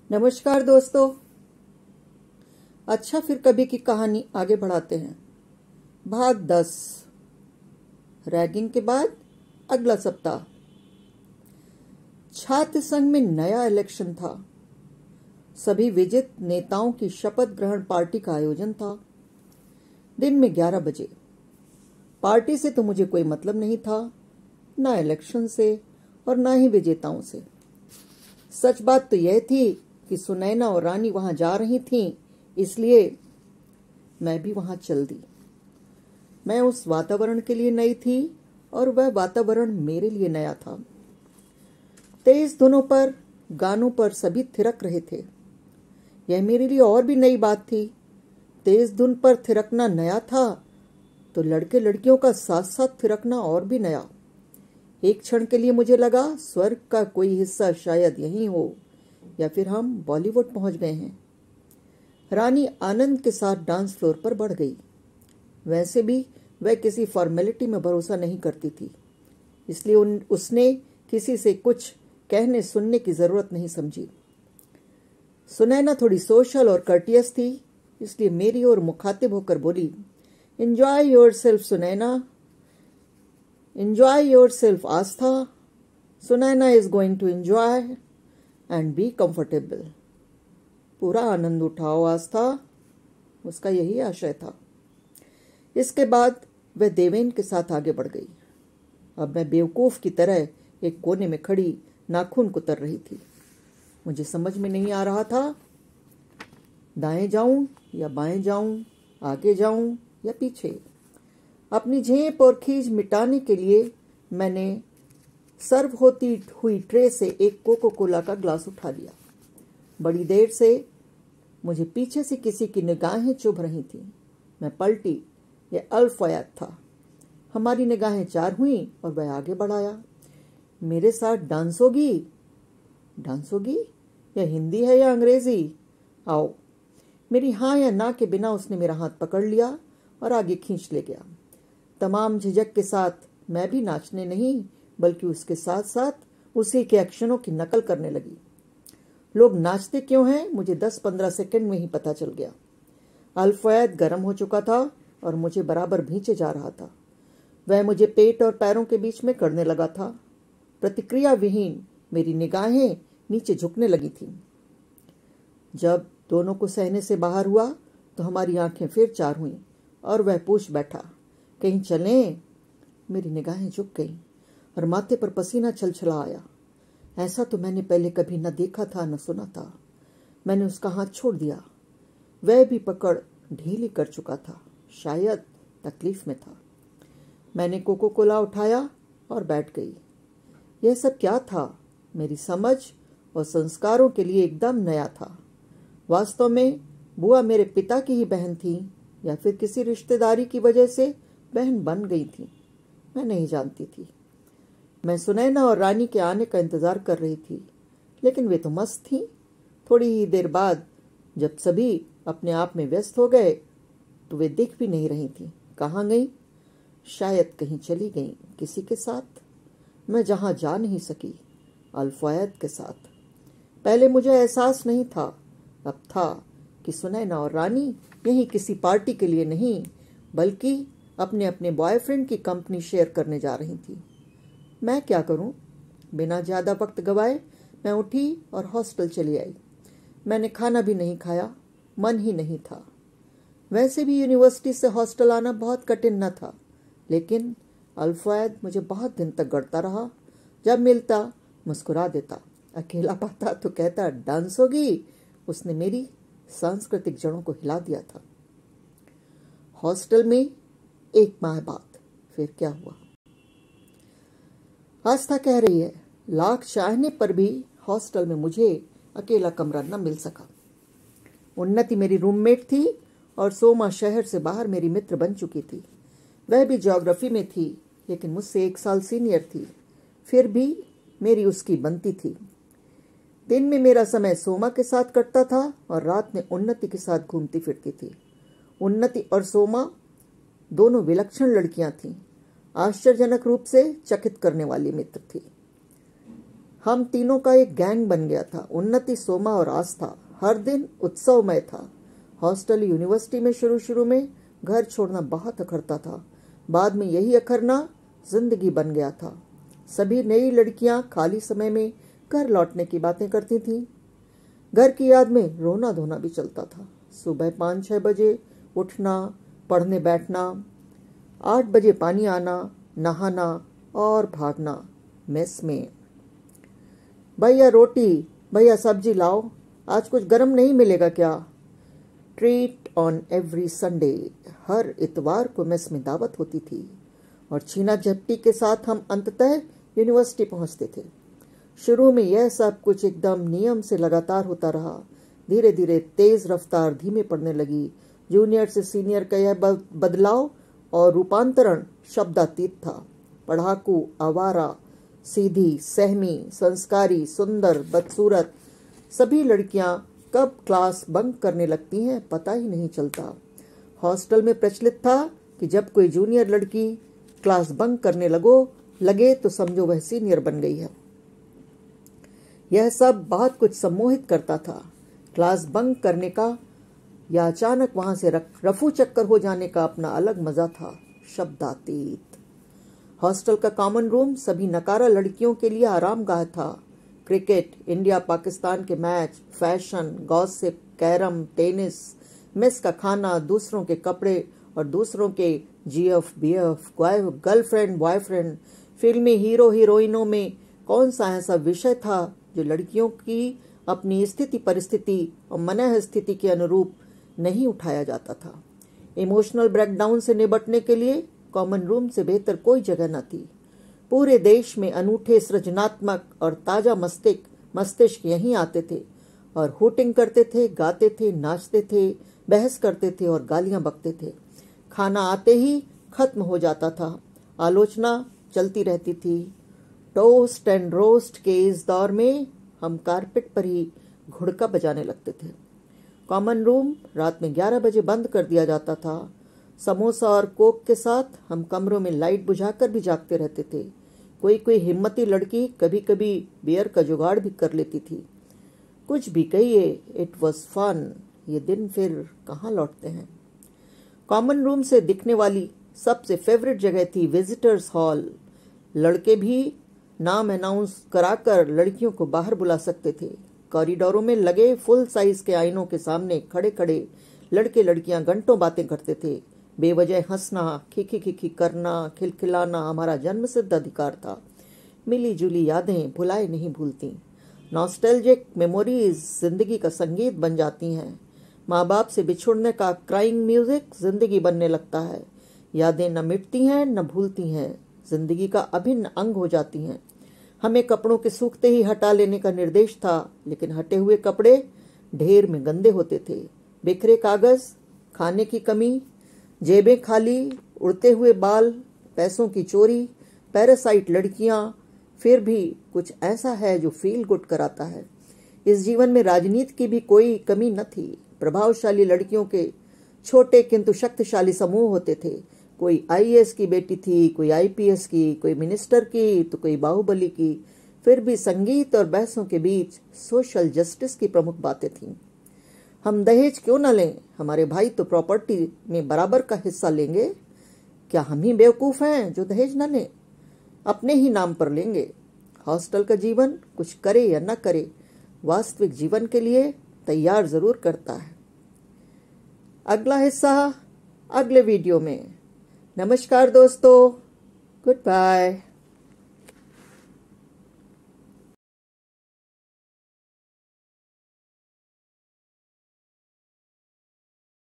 नमस्कार दोस्तों। अच्छा, फिर कभी की कहानी आगे बढ़ाते हैं। भाग 10। रैगिंग के बाद अगला सप्ताह। छात्र संघ में नया इलेक्शन था। सभी विजित नेताओं की शपथ ग्रहण पार्टी का आयोजन था। दिन में 11 बजे। पार्टी से तो मुझे कोई मतलब नहीं था, ना इलेक्शन से और ना ही विजेताओं से। सच बात तो यह थी कि सुनैना और रानी वहां जा रही थीं, इसलिए मैं भी वहां चल दी। मैं उस वातावरण के लिए नई थी और वह वातावरण मेरे लिए नया था। तेज धुनों पर, गानों पर सभी थिरक रहे थे। यह मेरे लिए और भी नई बात थी। तेज धुन पर थिरकना नया था तो लड़के लड़कियों का साथ साथ थिरकना और भी नया। एक क्षण के लिए मुझे लगा स्वर्ग का कोई हिस्सा शायद यहीं हो, या फिर हम बॉलीवुड पहुंच गए हैं। रानी आनंद के साथ डांस फ्लोर पर बढ़ गई। वैसे भी वह किसी फॉर्मेलिटी में भरोसा नहीं करती थी, इसलिए उसने किसी से कुछ कहने सुनने की जरूरत नहीं समझी। सुनैना थोड़ी सोशल और कर्टियस थी, इसलिए मेरी ओर मुखातिब होकर बोली, enjoy yourself Sunaina, enjoy yourself Aastha. Sunaina is going to enjoy and be comfortable. पूरा आनंद उठाओ आस्था, उसका यही आशय था। इसके बाद वह देवेन के साथ आगे बढ़ गई। अब मैं बेवकूफ की तरह एक कोने में खड़ी नाखून कुतर रही थी। मुझे समझ में नहीं आ रहा था दाएं जाऊं या बाएं जाऊं, आगे जाऊं या पीछे। अपनी झेप और खींच मिटाने के लिए मैंने सर्व होती हुई ट्रे से एक कोको कोला का ग्लास उठा लिया। बड़ी देर से मुझे पीछे से किसी की निगाहें चुभ रही थीं। मैं पलटी। यह अल्फायद था। हमारी निगाहें चार हुईं और वह आगे बढ़ाया। मेरे साथ डांस होगी। डांस होगी? यह हिंदी है या अंग्रेजी? आओ। मेरी हाँ या ना के बिना उसने मेरा हाथ पकड़ लिया और आगे खींच ले गया। तमाम झिझक के साथ मैं भी नाचने नहीं बल्कि उसके साथ साथ उसी के एक्शनों की नकल करने लगी। लोग नाचते क्यों हैं मुझे 10-15 सेकंड में ही पता चल गया। अल्फायद गर्म हो चुका था और मुझे बराबर भींचे जा रहा था। वह मुझे पेट और पैरों के बीच में करने लगा था। प्रतिक्रिया विहीन मेरी निगाहें नीचे झुकने लगी थीं। जब दोनों को सहने से बाहर हुआ तो हमारी आंखें फिर चार हुईं और वह पूछ बैठा, कहीं चलें? मेरी निगाहें झुक गईं और माथे पर पसीना छलछला आया। ऐसा तो मैंने पहले कभी न देखा था न सुना था। मैंने उसका हाथ छोड़ दिया। वह भी पकड़ ढीली कर चुका था, शायद तकलीफ में था। मैंने कोको कोला उठाया और बैठ गई। यह सब क्या था? मेरी समझ और संस्कारों के लिए एकदम नया था। वास्तव में बुआ मेरे पिता की ही बहन थी या फिर किसी रिश्तेदारी की वजह से बहन बन गई थी, मैं नहीं जानती थी। मैं सुनैना और रानी के आने का इंतजार कर रही थी, लेकिन वे तो मस्त थीं। थोड़ी ही देर बाद जब सभी अपने आप में व्यस्त हो गए तो वे दिख भी नहीं रही थीं। कहाँ गईं? शायद कहीं चली गईं किसी के साथ। मैं जहां जा नहीं सकी, अल्फायद के साथ। पहले मुझे एहसास नहीं था, अब था कि सुनैना और रानी यहीं किसी पार्टी के लिए नहीं बल्कि अपने अपने बॉयफ्रेंड की कंपनी शेयर करने जा रही थी। मैं क्या करूं? बिना ज्यादा वक्त गवाए मैं उठी और हॉस्टल चली आई। मैंने खाना भी नहीं खाया, मन ही नहीं था। वैसे भी यूनिवर्सिटी से हॉस्टल आना बहुत कठिन न था, लेकिन अल्फायद मुझे बहुत दिन तक गढ़ता रहा। जब मिलता मुस्कुरा देता, अकेला पाता तो कहता डांस होगी। उसने मेरी सांस्कृतिक जड़ों को हिला दिया था। हॉस्टल में एक माह बाद फिर क्या हुआ? आस्था कह रही है, लाख चाहने पर भी हॉस्टल में मुझे अकेला कमरा न मिल सका। उन्नति मेरी रूममेट थी और सोमा शहर से बाहर मेरी मित्र बन चुकी थी। वह भी ज्योग्राफी में थी, लेकिन मुझसे 1 साल सीनियर थी। फिर भी मेरी उसकी बनती थी। दिन में मेरा समय सोमा के साथ कटता था और रात में उन्नति के साथ घूमती फिरती थी। उन्नति और सोमा दोनों विलक्षण लड़कियां थीं। आश्चर्यजनक रूप से चकित करने वाली मित्र थी। हम तीनों का एक गैंग बन गया था। उन्नति, सोमा और आस्था। हर दिन उत्सवमय था। हॉस्टल यूनिवर्सिटी में शुरू में घर छोड़ना बहुत अखरता था। बाद में यही अखरना जिंदगी बन गया था। सभी नई लड़कियां खाली समय में घर लौटने की बातें करती थीं। घर की याद में रोना धोना भी चलता था। सुबह 5-6 बजे उठना, पढ़ने बैठना, 8 बजे पानी आना, नहाना और भागना मेस में। भैया रोटी, भैया सब्जी लाओ, आज कुछ गरम नहीं मिलेगा क्या? Treat on every Sunday. हर इतवार को मेस में दावत होती थी और छीना झपटी के साथ हम अंततः यूनिवर्सिटी पहुंचते थे। शुरू में यह सब कुछ एकदम नियम से लगातार होता रहा। धीरे धीरे तेज रफ्तार धीमे पड़ने लगी। जूनियर से सीनियर का यह बदलाव और रूपांतरण शब्दातीत था। पढ़ाकू, आवारा, सीधी, सहमी, संस्कारी, सुंदर, बदसूरत, सभी लड़कियां कब क्लास बंक करने लगती हैं पता ही नहीं चलता। हॉस्टल में प्रचलित था कि जब कोई जूनियर लड़की क्लास बंक करने लगे तो समझो वह सीनियर बन गई है। यह सब बहुत कुछ सम्मोहित करता था। क्लास बंक करने का या अचानक वहां से रफू चक्कर हो जाने का अपना अलग मजा था। शब्दातीत। हॉस्टल का कॉमन रूम सभी नकारा लड़कियों के लिए आरामगाह था। क्रिकेट, इंडिया पाकिस्तान के match, fashion, gossip, carrom, tennis, mess का खाना, दूसरों के कपड़े और दूसरों के जीएफ, बीएफ, गर्लफ्रेंड, बॉयफ्रेंड, फिल्मी हीरो हीरोइनों में कौन सा ऐसा विषय था जो लड़कियों की अपनी स्थिति परिस्थिति और मनः स्थिति के अनुरूप नहीं उठाया जाता था। इमोशनल ब्रेकडाउन से निपटने के लिए कॉमन रूम से बेहतर कोई जगह न थी। पूरे देश में अनूठे, सृजनात्मक और ताजा मस्तिष्क यहीं आते थे और हुटिंग करते थे, गाते थे, नाचते थे, बहस करते थे और गालियां बकते थे। खाना आते ही खत्म हो जाता था। आलोचना चलती रहती थी। टोस्ट एंड रोस्ट के इस दौर में हम कारपेट पर ही घुड़का बजाने लगते थे। कॉमन रूम रात में 11 बजे बंद कर दिया जाता था। समोसा और कोक के साथ हम कमरों में लाइट बुझाकर भी जागते रहते थे। कोई हिम्मती लड़की कभी कभी बियर का जुगाड़ भी कर लेती थी। कुछ भी कहिए, इट वॉज फन। ये दिन फिर कहाँ लौटते हैं। कॉमन रूम से दिखने वाली सबसे फेवरेट जगह थी विजिटर्स हॉल। लड़के भी नाम अनाउंस कराकर लड़कियों को बाहर बुला सकते थे। कॉरिडोरों में लगे फुल साइज के आईनों के सामने खड़े खड़े लड़के लड़कियां घंटों बातें करते थे। बेवजह हंसना, खिखी करना, खिलखिलाना हमारा जन्मसिद्ध अधिकार था। मिली जुली यादें भुलाए नहीं भूलती। नॉस्टैल्जिक मेमोरीज जिंदगी का संगीत बन जाती हैं। माँ बाप से बिछुड़ने का क्राइंग म्यूजिक जिंदगी बनने लगता है। यादें न मिटती हैं न भूलती हैं, जिंदगी का अभिन्न अंग हो जाती हैं। हमें कपड़ों के सूखते ही हटा लेने का निर्देश था, लेकिन हटे हुए कपड़े ढेर में गंदे होते थे। बिखरे कागज, खाने की कमी, जेबें खाली, उड़ते हुए बाल, पैसों की चोरी, पैरासाइट लड़कियां, फिर भी कुछ ऐसा है जो फील गुड कराता है। इस जीवन में राजनीति की भी कोई कमी न थी। प्रभावशाली लड़कियों के छोटे किंतु शक्तिशाली समूह होते थे। कोई आईएएस की बेटी थी, कोई आईपीएस की, कोई मिनिस्टर की तो कोई बाहुबली की। फिर भी संगीत और बहसों के बीच सोशल जस्टिस की प्रमुख बातें थीं। हम दहेज क्यों न लें, हमारे भाई तो प्रॉपर्टी में बराबर का हिस्सा लेंगे। क्या हम ही बेवकूफ हैं जो दहेज न लें, अपने ही नाम पर लेंगे। हॉस्टल का जीवन कुछ करे या न करे, वास्तविक जीवन के लिए तैयार जरूर करता है। अगला हिस्सा अगले वीडियो में। नमस्कार दोस्तों, गुड बाय।